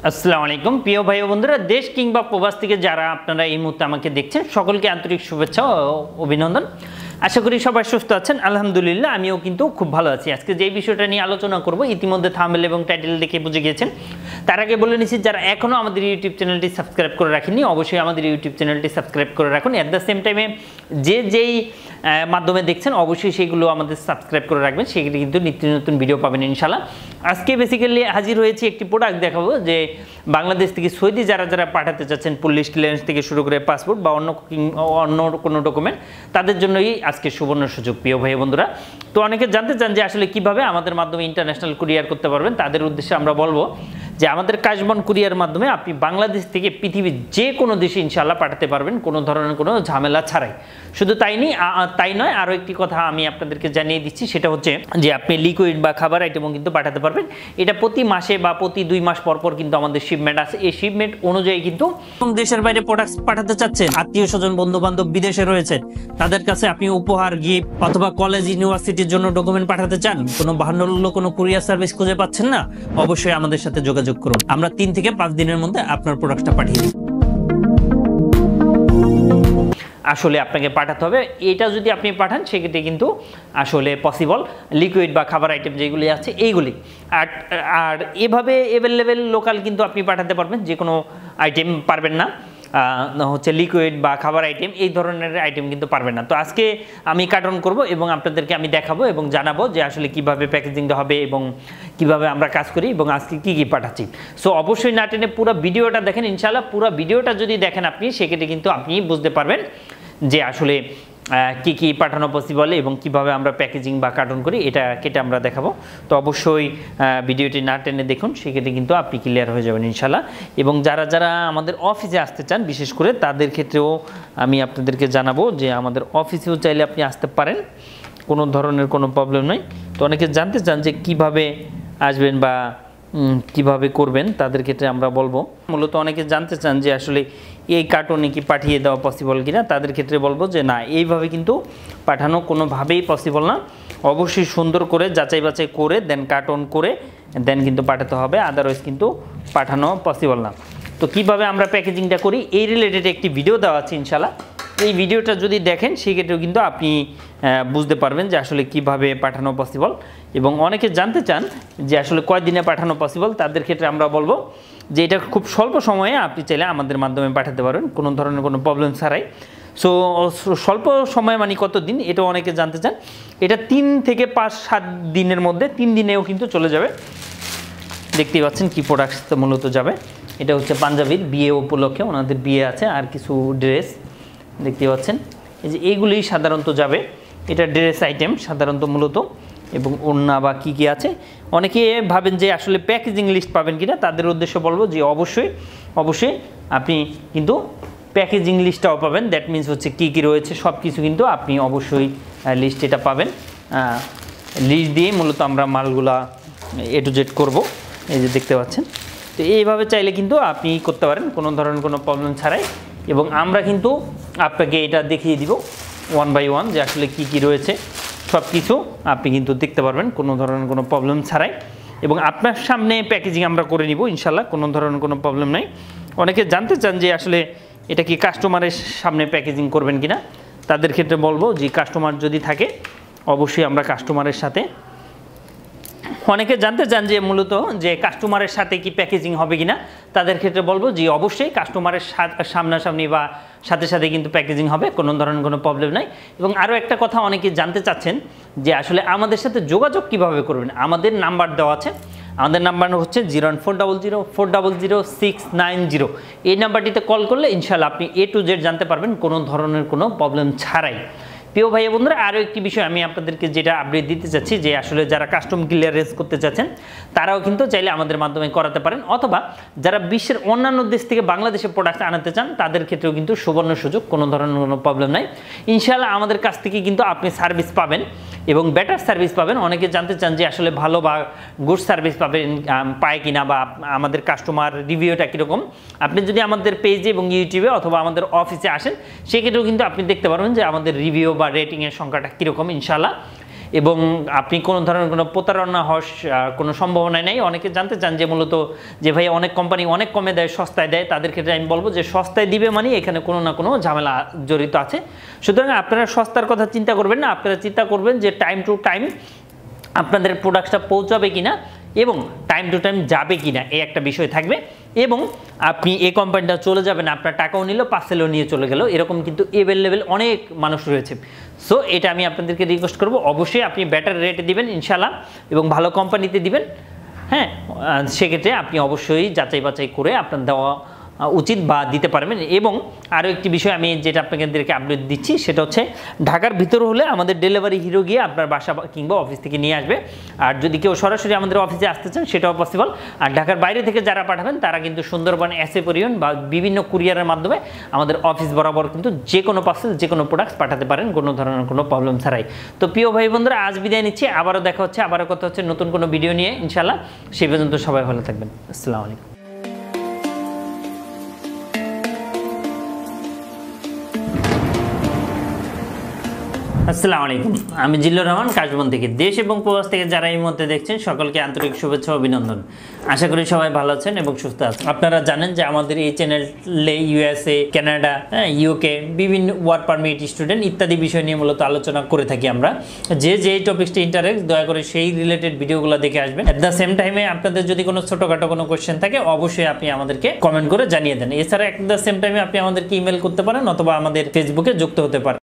আসসালামু আলাইকুম প্রিয় ভাই ও বন্ধুরা, দেশ কিংবা প্রবাস থেকে যারা আপনারা এই মুহূর্তে আমাকে দেখছেন সকলকে আন্তরিক শুভেচ্ছা ও অভিনন্দন। আশা করি সবাই সুস্থ আছেন। আলহামদুলিল্লাহ আমিও কিন্তু খুব ভালো আছি। আজকে যে বিষয়টা নিয়ে আলোচনা করব ইতিমধ্যে থাম্বনেল এবং টাইটেল দেখে বুঝে গিয়েছেন। তার আগে বলে নিচ্ছি, যারা এখনও আমাদের ইউটিউব চ্যানেলটি সাবস্ক্রাইব করে রাখেননি অবশ্যই আমাদের ইউটিউব চ্যানেলটি সাবস্ক্রাইব করে রাখুন। অ্যাট দ্য সেম টাইমে যেই মাধ্যমে দেখছেন অবশ্যই সেগুলো আমাদের সাবস্ক্রাইব করে রাখবেন, সেগুলি কিন্তু নিত্য নতুন ভিডিও পাবেন ইনশাল্লাহ। আজকে বেসিক্যালি হাজির হয়েছি একটি প্রোডাক্ট দেখাবো যে বাংলাদেশ থেকে সৌদি যারা পাঠাতে চাচ্ছেন, পুলিশ ক্লিয়ারেন্স থেকে শুরু করে পাসপোর্ট বা অন্য কোনো ডকুমেন্ট, তাদের জন্যই আজকে সুবর্ণ সুযোগ প্রিয় ভাই বন্ধুরা। তো অনেকে জানতে চান যে আসলে কিভাবে আমাদের মাধ্যমে ইন্টারন্যাশনাল কুরিয়ার করতে পারবেন। তাদের উদ্দেশ্যে আমরা বলবো যে আমাদের কাশবন কুরিয়ার মাধ্যমে আপনি বাংলাদেশ থেকে পৃথিবীর যে কোনো দেশে ইনশাআল্লাহ পাঠাতে পারবেন কোনো ধরনের কোনো ঝামেলা ছাড়াই। শুধু তাই নয়, আরও একটি কথা আমি আপনাদেরকে জানিয়ে দিচ্ছি, সেটা হচ্ছে যে আপনি লিকুইড বা খাবার আইটেমও কিন্তু পাঠাতে পারবেন। এটা প্রতি মাসে বা প্রতি 2 মাস পর পর কিন্তু আমাদের শিপমেন্ট আছে। এই শিপমেন্ট অনুযায়ী কিন্তু দেশের বাইরে প্রোডাক্ট পাঠাতে চাচ্ছেন, আত্মীয় স্বজন বন্ধু বান্ধব বিদেশে রয়েছে, তাদের কাছে আপনি উপহার, গিফট অথবা কলেজ ইউনিভার্সিটির জন্য ডকুমেন্ট পাঠাতে চান, কোনো ভালো কোনো কুরিয়ার সার্ভিস খুঁজে পাচ্ছেন না, অবশ্যই আমাদের সাথে যোগাযোগ করুন। আমরা 3 থেকে 5 দিনের মধ্যে আপনার প্রোডাক্টটা পাঠিয়ে দিই। আসলে আপনাকে পাঠাতে হবে, এটা যদি আপনি পাঠান সেক্ষেত্রে কিন্তু আসলে পসিবল লিকুইড বা খাবার আইটেম যেগুলি আছে এইগুলি। আর এভাবে অ্যাভেলেবেল লোকাল কিন্তু আপনি পাঠাতে পারবেন, যে কোনো আইটেম পারবেন না, হচ্ছে লিকুইড বা খাবার আইটেম এই ধরনের আইটেম কিন্তু পারবেন না। তো আজকে আমি কার্টন করব এবং আপনাদেরকে আমি দেখাবো এবং জানাবো যে আসলে কিভাবে প্যাকেজিংটা হবে এবং কিভাবে আমরা কাজ করি এবং আজকে কি কি পাঠাচ্ছি। সো অবশ্যই না টেনে পুরো ভিডিওটা দেখেন ইনশাআল্লাহ। পুরো ভিডিওটা যদি দেখেন আপনি, সেক্ষেত্রে কিন্তু আপনি বুঝতে পারবেন যে আসলে কি কি পাঠানো পসিবল এবং কিভাবে আমরা প্যাকেজিং বা কার্টন করি, এটা কেটে আমরা দেখাবো। তো অবশ্যই ভিডিওটি না টেনে দেখুন, সেক্ষেত্রে কিন্তু আপনি ক্লিয়ার হয়ে যাবেন ইনশাল্লাহ। এবং যারা আমাদের অফিসে আসতে চান বিশেষ করে তাদের ক্ষেত্রেও আমি আপনাদেরকে জানাবো যে আমাদের অফিসেও চাইলে আপনি আসতে পারেন, কোনো ধরনের কোনো প্রবলেম নেই। তো অনেকে জানতে চান যে কিভাবে আসবেন বা কিভাবে করবেন, তাদের ক্ষেত্রে আমরা বলবো। মূলত অনেকে জানতে চান যে আসলে এই কার্টনে কি পাঠিয়ে দেওয়া পসিবল কিনা, তাদের ক্ষেত্রে বলবো যে না, এইভাবে কিন্তু পাঠানো কোনোভাবেই পসিবল না। অবশ্যই সুন্দর করে যাচাই বাছাই করে দেন কার্টন করে দেন কিন্তু পাঠাতে হবে, আদারওয়াইজ কিন্তু পাঠানো পসিবল না। তো কিভাবে আমরা প্যাকেজিংটা করি এই রিলেটেড একটি ভিডিও দেওয়া আছে ইনশাল্লাহ। এই ভিডিওটা যদি দেখেন সেক্ষেত্রেও কিন্তু আপনি বুঝতে পারবেন যে আসলে কিভাবে পাঠানো পসিবল। এবং অনেকে জানতে চান যে আসলে কয়দিনে পাঠানো পসিবল, তাদের ক্ষেত্রে আমরা বলবো যে এটা খুব স্বল্প সময়ে আপনি চাইলে আমাদের মাধ্যমে পাঠাতে পারেন কোনো ধরনের কোনো প্রবলেম ছাড়াই। সো স্বল্প সময় মানে কত দিন, এটাও অনেকে জানতে চান। এটা 3 থেকে 5-7 দিনের মধ্যে, 3 দিনেও কিন্তু চলে যাবে। দেখতেই পাচ্ছেন কি প্রোডাক্টস মূলত যাবে। এটা হচ্ছে পাঞ্জাবির বিয়ে উপলক্ষে, ওনাদের বিয়ে আছে, আর কিছু ড্রেস দেখতে পাচ্ছেন। এই যে এইগুলি সাধারণত যাবে, এটা ড্রেস আইটেম সাধারণত মূলত, এবং ওড়না বা কী কী আছে। অনেকে ভাবেন যে আসলে প্যাকেজিং লিস্ট পাবেন কিনা, তাদের উদ্দেশ্যে বলবো যে অবশ্যই আপনি কিন্তু প্যাকেজিং লিস্টটাও পাবেন। দ্যাট মিনস হচ্ছে কী কী রয়েছে সব কিছু কিন্তু আপনি অবশ্যই লিস্ট এটা পাবেন। লিস্ট দিয়ে মূলত আমরা মালগুলা A to Z করবো, এই যে দেখতে পাচ্ছেন। তো এইভাবে চাইলে কিন্তু আপনি করতে পারেন কোনো ধরনের কোনো প্রবলেম ছাড়াই, এবং আমরা কিন্তু আপনাকে এটা দেখিয়ে দিব 1 by 1 যে আসলে কি কি রয়েছে সব কিছু আপনি কিন্তু দেখতে পারবেন কোনো ধরনের কোনো প্রবলেম ছাড়াই। এবং আপনার সামনে প্যাকেজিং আমরা করে নিব ইনশাল্লাহ, কোনো ধরনের কোনো প্রবলেম নাই। অনেকে জানতে চান যে আসলে এটা কি কাস্টমারের সামনে প্যাকেজিং করবেন কিনা, তাদের ক্ষেত্রে বলবো যে কাস্টমার যদি থাকে অবশ্যই আমরা কাস্টমারের সাথে। অনেকে জানতে চান যে মূলত যে কাস্টমারের সাথে কি প্যাকেজিং হবে কিনা, তাদের ক্ষেত্রে বলবো যে অবশ্যই কাস্টমারের সামনাসামনি বা সাথে কিন্তু প্যাকেজিং হবে, কোনো ধরনের কোনো প্রবলেম নাই। এবং আরও একটা কথা অনেকে জানতে চাচ্ছেন যে আসলে আমাদের সাথে যোগাযোগ কিভাবে করবেন। আমাদের নাম্বার দেওয়া আছে, আমাদের নাম্বার হচ্ছে 01400400690। এই নাম্বারটিতে কল করলে ইনশাল্লাহ আপনি A to Z জানতে পারবেন কোনো ধরনের কোনো প্রবলেম ছাড়াই। প্রিয় ভাই বন্ধুরা, আরও একটি বিষয় আমি আপনাদেরকে যেটা আপডেট দিতে চাচ্ছি যে আসলে যারা কাস্টম ক্লিয়ারেন্স করতে চাচ্ছেন তারাও কিন্তু চাইলে আমাদের মাধ্যমে করাতে পারেন, অথবা যারা বিশ্বের অন্যান্য দেশ থেকে বাংলাদেশে প্রোডাক্ট আনাতে চান তাদের ক্ষেত্রেও কিন্তু সুবর্ণ সুযোগ, কোনো ধরনের কোনো প্রবলেম নাই। ইনশাআল্লাহ আমাদের কাছ থেকে কিন্তু আপনি সার্ভিস পাবেন এবং বেটার সার্ভিস পাবেন। অনেকে জানতে চান যে আসলে ভালো বা গুড সার্ভিস পায় কিনা বা আমাদের কাস্টমার রিভিউটা কীরকম। আপনি যদি আমাদের পেজে এবং ইউটিউবে অথবা আমাদের অফিসে আসেন সেক্ষেত্রেও কিন্তু আপনি দেখতে পারবেন যে আমাদের রিভিউ বা রেটিংয়ের সংখ্যাটা কীরকম ইনশাআল্লাহ। এবং আপনি কোনো ধরনের কোনো প্রতারণা হওয়ার কোনো সম্ভাবনা নেই। অনেকে জানতে চান যে মূলত যে ভাই অনেক কোম্পানি অনেক কমে দেয়, সস্তায় দেয়, তাদের ক্ষেত্রে আমি বলবো যে সস্তায় দিবে মানে এখানে কোনো না কোনো ঝামেলা জড়িত আছে। সুতরাং আপনারা সস্তার কথা চিন্তা করবেন না, আপনারা চিন্তা করবেন যে টাইম টু টাইম আপনাদের প্রোডাক্টটা পৌঁছাবে কিনা এবং টাইম টু টাইম যাবে কিনা, এই একটা বিষয় থাকবে। এবং আপনি এই কোম্পানিটা চলে যাবেন, আপনার টাকাও নিল, পার্সেলও নিয়ে চলে গেল, এরকম কিন্তু অ্যাভেলেবেল অনেক মানুষ রয়েছে। সো এটা আমি আপনাদেরকে রিকোয়েস্ট করব, অবশ্যই আপনি বেটার রেটে দিবেন ইনশাল্লাহ, এবং ভালো কোম্পানিতে দিবেন। হ্যাঁ, সেক্ষেত্রে আপনি অবশ্যই যাচাই বাছাই করে আপনার দেওয়া উচিত বা দিতে পারবেন। এবং আরও একটি বিষয় আমি যেটা আপনাদেরকে আপডেট দিচ্ছি, সেটা হচ্ছে ঢাকার ভিতরে হলে আমাদের ডেলিভারি হিরো গিয়ে আপনার বাসা কিংবা অফিস থেকে নিয়ে আসবে। আর যদি কেউ সরাসরি আমাদের অফিসে আসতে চান সেটাও পসিবল। আর ঢাকার বাইরে থেকে যারা পাঠাবেন তারা কিন্তু সুন্দরবন এসএ পরিবহন বা বিভিন্ন কুরিয়ারের মাধ্যমে আমাদের অফিস বরাবর কিন্তু যে কোনো পার্সেল যে কোনো প্রোডাক্টস পাঠাতে পারেন কোনো ধরনের কোনো প্রবলেম ছাড়াই। তো প্রিয় ভাই বন্ধুরা, আজ বিদায় নিচ্ছি, আবারও দেখা হচ্ছে, আবারও কথা হচ্ছে নতুন কোনো ভিডিও নিয়ে ইনশাল্লাহ। সেই পর্যন্ত সবাই ভালো থাকবেন। আসসালামু আলাইকুম। আসসালামু আলাইকুম, আমি জিল্লুর রহমান কাশবন থেকে। দেশ এবং প্রবাস থেকে যারা এই মুহূর্তে দেখছেন সকলকে আন্তরিক শুভেচ্ছা অভিনন্দন। আশা করি সবাই ভালো আছেন এবং সুস্থ আছেন। আপনারা জানেন যে আমাদের এই চ্যানেলে ইউএসএ, কানাডা, ইউকে বিভিন্ন ওয়ার্ক পারমিট, স্টুডেন্ট ইত্যাদি বিষয় নিয়ে মূলত আলোচনা করে থাকি আমরা। যে টপিকসটি ইন্টারেস্ট, দয়া করে সেই রিলেটেড ভিডিওগুলো দেখে আসবেন। অ্যাট দ্য সেম টাইমে আপনাদের যদি কোনো ছোটোখাটো কোনো কোয়েশ্চেন থাকে অবশ্যই আপনি আমাদেরকে কমেন্ট করে জানিয়ে দেন। এছাড়া অ্যাট দ্য সেম টাইমে আপনি আমাদেরকে ইমেল করতে পারেন অথবা আমাদের ফেসবুকে যুক্ত হতে পারেন।